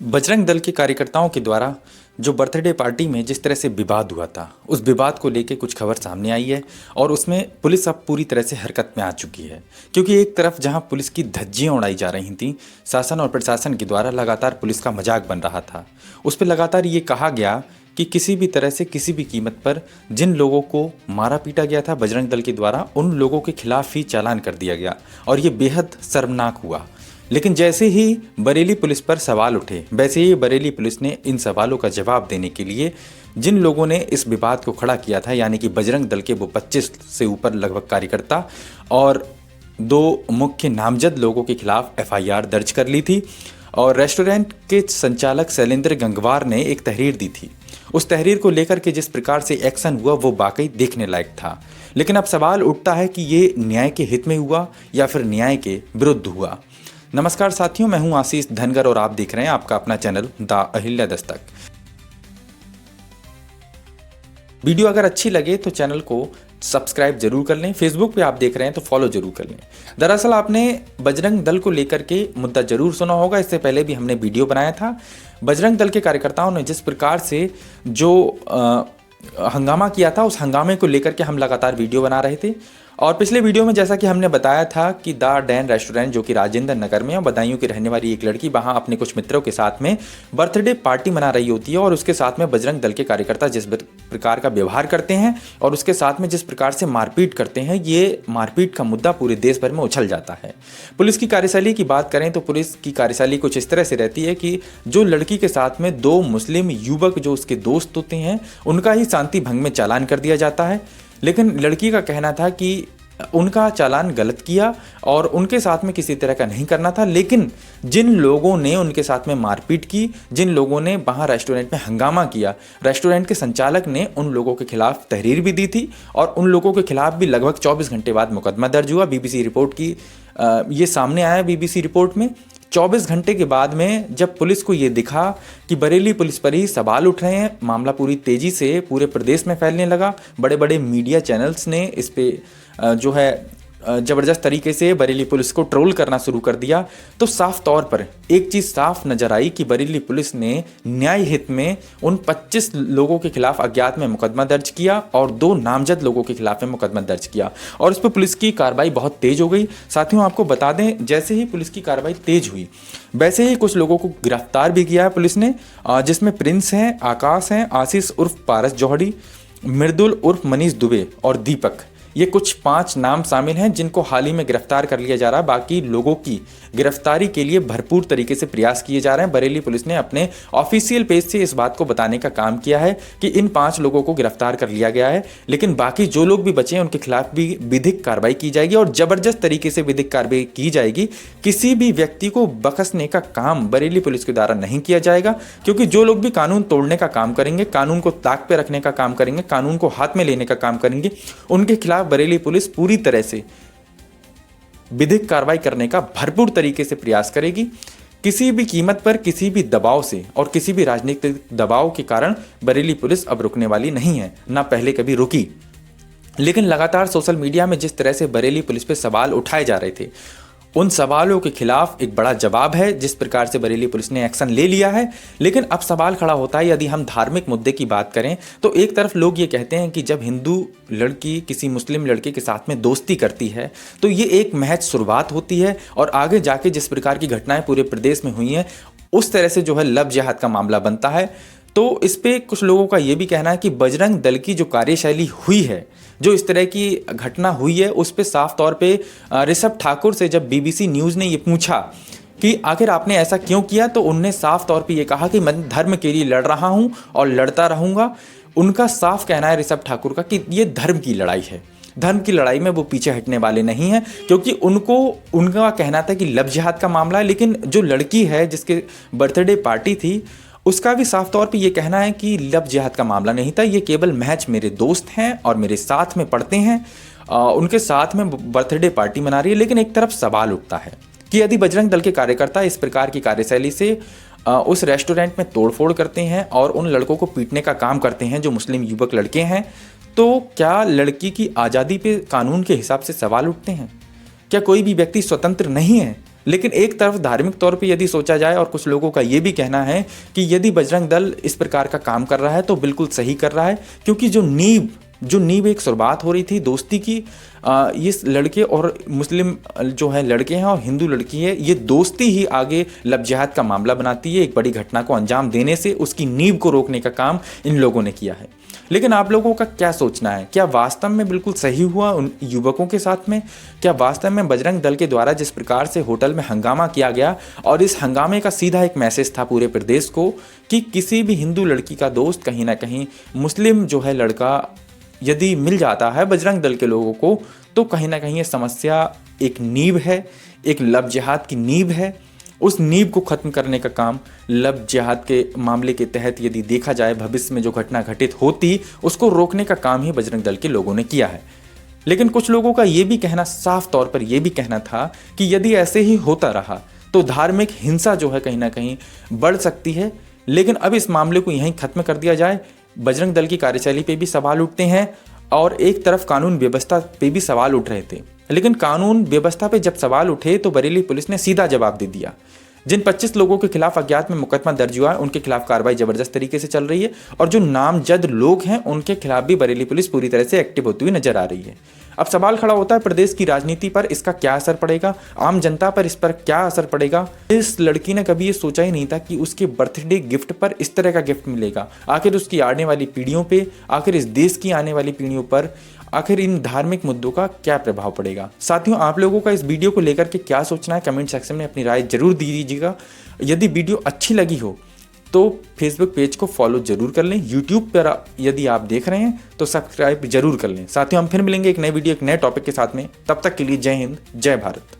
बजरंग दल के कार्यकर्ताओं के द्वारा जो बर्थडे पार्टी में जिस तरह से विवाद हुआ था, उस विवाद को लेके कुछ खबर सामने आई है और उसमें पुलिस अब पूरी तरह से हरकत में आ चुकी है। क्योंकि एक तरफ जहां पुलिस की धज्जियां उड़ाई जा रही थीं, शासन और प्रशासन के द्वारा लगातार पुलिस का मजाक बन रहा था। उस पर लगातार ये कहा गया कि किसी भी तरह से किसी भी कीमत पर जिन लोगों को मारा पीटा गया था बजरंग दल के द्वारा, उन लोगों के खिलाफ ही चालान कर दिया गया और ये बेहद शर्मनाक हुआ। लेकिन जैसे ही बरेली पुलिस पर सवाल उठे, वैसे ही बरेली पुलिस ने इन सवालों का जवाब देने के लिए जिन लोगों ने इस विवाद को खड़ा किया था, यानी कि बजरंग दल के वो 25 से ऊपर लगभग कार्यकर्ता और दो मुख्य नामजद लोगों के खिलाफ एफआईआर दर्ज कर ली थी। और रेस्टोरेंट के संचालक शैलेंद्र गंगवार ने एक तहरीर दी थी। उस तहरीर को लेकर के जिस प्रकार से एक्शन हुआ वो वाकई देखने लायक था। लेकिन अब सवाल उठता है कि ये न्याय के हित में हुआ या फिर न्याय के विरुद्ध हुआ। नमस्कार साथियों, मैं हूं आशीष धनगर और आप देख रहे हैं आपका अपना channel the Ahilya Dastak. Video अगर अच्छी लगे तो चैनल को सब्सक्राइब जरूर कर लें। फेसबुक पे आप देख रहे हैं तो फॉलो जरूर कर लें। दरअसल आपने बजरंग दल को लेकर के मुद्दा जरूर सुना होगा, इससे पहले भी हमने वीडियो बनाया था। बजरंग दल के कार्यकर्ताओं ने जिस प्रकार से जो हंगामा किया था, उस हंगामे को लेकर के हम लगातार वीडियो बना रहे थे। और पिछले वीडियो में जैसा कि हमने बताया था कि द डैन रेस्टोरेंट जो कि राजेंद्र नगर में है, बदायूं की रहने वाली एक लड़की वहां अपने कुछ मित्रों के साथ में बर्थडे पार्टी मना रही होती है और उसके साथ में बजरंग दल के कार्यकर्ता जिस प्रकार का व्यवहार करते हैं और उसके साथ में जिस प्रकार से मारपीट करते हैं, ये मारपीट का मुद्दा पूरे देश भर में उछल जाता है। पुलिस की कार्यशैली की बात करें तो पुलिस की कार्यशैली कुछ इस तरह से रहती है कि जो लड़की के साथ में दो मुस्लिम युवक जो उसके दोस्त होते हैं, उनका ही शांति भंग में चालान कर दिया जाता है। लेकिन लड़की का कहना था कि उनका चालान गलत किया और उनके साथ में किसी तरह का नहीं करना था। लेकिन जिन लोगों ने उनके साथ में मारपीट की, जिन लोगों ने वहाँ रेस्टोरेंट में हंगामा किया, रेस्टोरेंट के संचालक ने उन लोगों के खिलाफ तहरीर भी दी थी और उन लोगों के खिलाफ भी लगभग 24 घंटे बाद मुकदमा दर्ज हुआ। बीबीसी रिपोर्ट की ये सामने आया। बीबीसी रिपोर्ट में 24 घंटे के बाद में जब पुलिस को ये दिखा कि बरेली पुलिस पर ही सवाल उठ रहे हैं, मामला पूरी तेजी से पूरे प्रदेश में फैलने लगा। बड़े बड़े मीडिया चैनल्स ने इस पे जो है ज़बरदस्त तरीके से बरेली पुलिस को ट्रोल करना शुरू कर दिया। तो साफ तौर पर एक चीज़ साफ नजर आई कि बरेली पुलिस ने न्याय हित में उन 25 लोगों के खिलाफ अज्ञात में मुकदमा दर्ज किया और दो नामजद लोगों के खिलाफ में मुकदमा दर्ज किया और उस पर पुलिस की कार्रवाई बहुत तेज हो गई। साथियों, आपको बता दें, जैसे ही पुलिस की कार्रवाई तेज हुई वैसे ही कुछ लोगों को गिरफ्तार भी किया है पुलिस ने, जिसमें प्रिंस हैं, आकाश हैं, आशीष उर्फ पारस जौहरी, मृदुल उर्फ मनीष दुबे और दीपक, ये कुछ 5 नाम शामिल हैं जिनको हाल ही में गिरफ्तार कर लिया जा रहा है। बाकी लोगों की गिरफ्तारी के लिए भरपूर तरीके से प्रयास किए जा रहे हैं। बरेली पुलिस ने अपने ऑफिशियल पेज से इस बात को बताने का काम किया है कि इन 5 लोगों को गिरफ्तार कर लिया गया है, लेकिन बाकी जो लोग भी बचे हैं उनके खिलाफ भी विधिक कार्रवाई की जाएगी और जबरदस्त तरीके से विधिक कार्रवाई की जाएगी। किसी भी व्यक्ति को बख्शने का काम बरेली पुलिस के द्वारा नहीं किया जाएगा, क्योंकि जो लोग भी कानून तोड़ने का काम करेंगे, कानून को ताक पे रखने का काम करेंगे, कानून को हाथ में लेने का काम करेंगे, उनके खिलाफ बरेली पुलिस पूरी तरह से विधिक कार्रवाई करने का भरपूर तरीके से प्रयास करेगी। किसी भी कीमत पर, किसी भी दबाव से और किसी भी राजनीतिक दबाव के कारण बरेली पुलिस अब रुकने वाली नहीं है, ना पहले कभी रुकी। लेकिन लगातार सोशल मीडिया में जिस तरह से बरेली पुलिस पे सवाल उठाए जा रहे थे, उन सवालों के खिलाफ एक बड़ा जवाब है जिस प्रकार से बरेली पुलिस ने एक्शन ले लिया है। लेकिन अब सवाल खड़ा होता है, यदि हम धार्मिक मुद्दे की बात करें तो एक तरफ लोग ये कहते हैं कि जब हिंदू लड़की किसी मुस्लिम लड़के के साथ में दोस्ती करती है तो ये एक महज शुरुआत होती है और आगे जाके जिस प्रकार की घटनाएं पूरे प्रदेश में हुई हैं उस तरह से जो है लव जिहाद का मामला बनता है। तो इस पे कुछ लोगों का ये भी कहना है कि बजरंग दल की जो कार्यशैली हुई है, जो इस तरह की घटना हुई है, उस पे साफ तौर पे ऋषभ ठाकुर से जब बीबीसी न्यूज़ ने ये पूछा कि आखिर आपने ऐसा क्यों किया, तो उनने साफ तौर पे ये कहा कि मैं धर्म के लिए लड़ रहा हूँ और लड़ता रहूँगा। उनका साफ कहना है ऋषभ ठाकुर का कि ये धर्म की लड़ाई है, धर्म की लड़ाई में वो पीछे हटने वाले नहीं हैं, क्योंकि उनका कहना था कि लव जिहाद का मामला है। लेकिन जो लड़की है जिसके बर्थडे पार्टी थी, उसका भी साफ तौर पे ये कहना है कि लव जिहाद का मामला नहीं था, ये केवल महज मेरे दोस्त हैं और मेरे साथ में पढ़ते हैं, उनके साथ में बर्थडे पार्टी मना रही है। लेकिन एक तरफ सवाल उठता है कि यदि बजरंग दल के कार्यकर्ता इस प्रकार की कार्यशैली से उस रेस्टोरेंट में तोड़फोड़ करते हैं और उन लड़कों को पीटने का काम करते हैं जो मुस्लिम युवक लड़के हैं, तो क्या लड़की की आज़ादी पे कानून के हिसाब से सवाल उठते हैं? क्या कोई भी व्यक्ति स्वतंत्र नहीं है? लेकिन एक तरफ धार्मिक तौर पे यदि सोचा जाए और कुछ लोगों का ये भी कहना है कि यदि बजरंग दल इस प्रकार का काम कर रहा है तो बिल्कुल सही कर रहा है, क्योंकि जो नींव एक शुरुआत हो रही थी दोस्ती की, ये लड़के और मुस्लिम जो है लड़के हैं और हिंदू लड़की है, ये दोस्ती ही आगे लब जिहाद का मामला बनाती है। एक बड़ी घटना को अंजाम देने से उसकी नींव को रोकने का काम इन लोगों ने किया है। लेकिन आप लोगों का क्या सोचना है? क्या वास्तव में बिल्कुल सही हुआ उन युवकों के साथ में? क्या वास्तव में बजरंग दल के द्वारा जिस प्रकार से होटल में हंगामा किया गया और इस हंगामे का सीधा एक मैसेज था पूरे प्रदेश को कि किसी भी हिंदू लड़की का दोस्त कहीं ना कहीं मुस्लिम जो है लड़का यदि मिल जाता है बजरंग दल के लोगों को, तो कहीं ना कहीं ये समस्या एक नींव है, एक लब जिहाद की नींव है। उस नींव को खत्म करने का काम लब जिहाद के मामले के तहत यदि देखा जाए, भविष्य में जो घटना घटित होती उसको रोकने का काम ही बजरंग दल के लोगों ने किया है। लेकिन कुछ लोगों का ये भी कहना, साफ तौर पर यह भी कहना था कि यदि ऐसे ही होता रहा तो धार्मिक हिंसा जो है कहीं ना कहीं बढ़ सकती है। लेकिन अब इस मामले को यहीं खत्म कर दिया जाए। बजरंग दल की कार्यशैली पे भी सवाल उठते हैं और एक तरफ कानून व्यवस्था पे भी सवाल उठ रहे थे। लेकिन कानून व्यवस्था पे जब सवाल उठे तो बरेली पुलिस ने सीधा जवाब दे दिया। जिन 25 लोगों के खिलाफ अज्ञात में मुकदमा दर्ज हुआ है उनके खिलाफ कार्रवाई जबरदस्त तरीके से चल रही है और जो नामजद लोग हैं उनके खिलाफ भी बरेली पुलिस पूरी तरह से एक्टिव होती हुई नजर आ रही है। अब सवाल खड़ा होता है प्रदेश की राजनीति पर इसका क्या असर पड़ेगा, आम जनता पर इस पर क्या असर पड़ेगा। इस लड़की ने कभी ये सोचा ही नहीं था कि उसके बर्थडे गिफ्ट पर इस तरह का गिफ्ट मिलेगा। आखिर उसकी आने वाली पीढ़ियों पे, आखिर इस देश की आने वाली पीढ़ियों पर, आखिर इन धार्मिक मुद्दों का क्या प्रभाव पड़ेगा। साथियों, आप लोगों का इस वीडियो को लेकर के क्या सोचना है कमेंट सेक्शन में अपनी राय जरूर दीजिएगा। यदि वीडियो अच्छी लगी हो तो फेसबुक पेज को फॉलो जरूर कर लें। यूट्यूब पर यदि आप देख रहे हैं तो सब्सक्राइब जरूर कर लें। साथियों, हम फिर मिलेंगे एक नए वीडियो एक नए टॉपिक के साथ में। तब तक के लिए जय हिंद, जय भारत।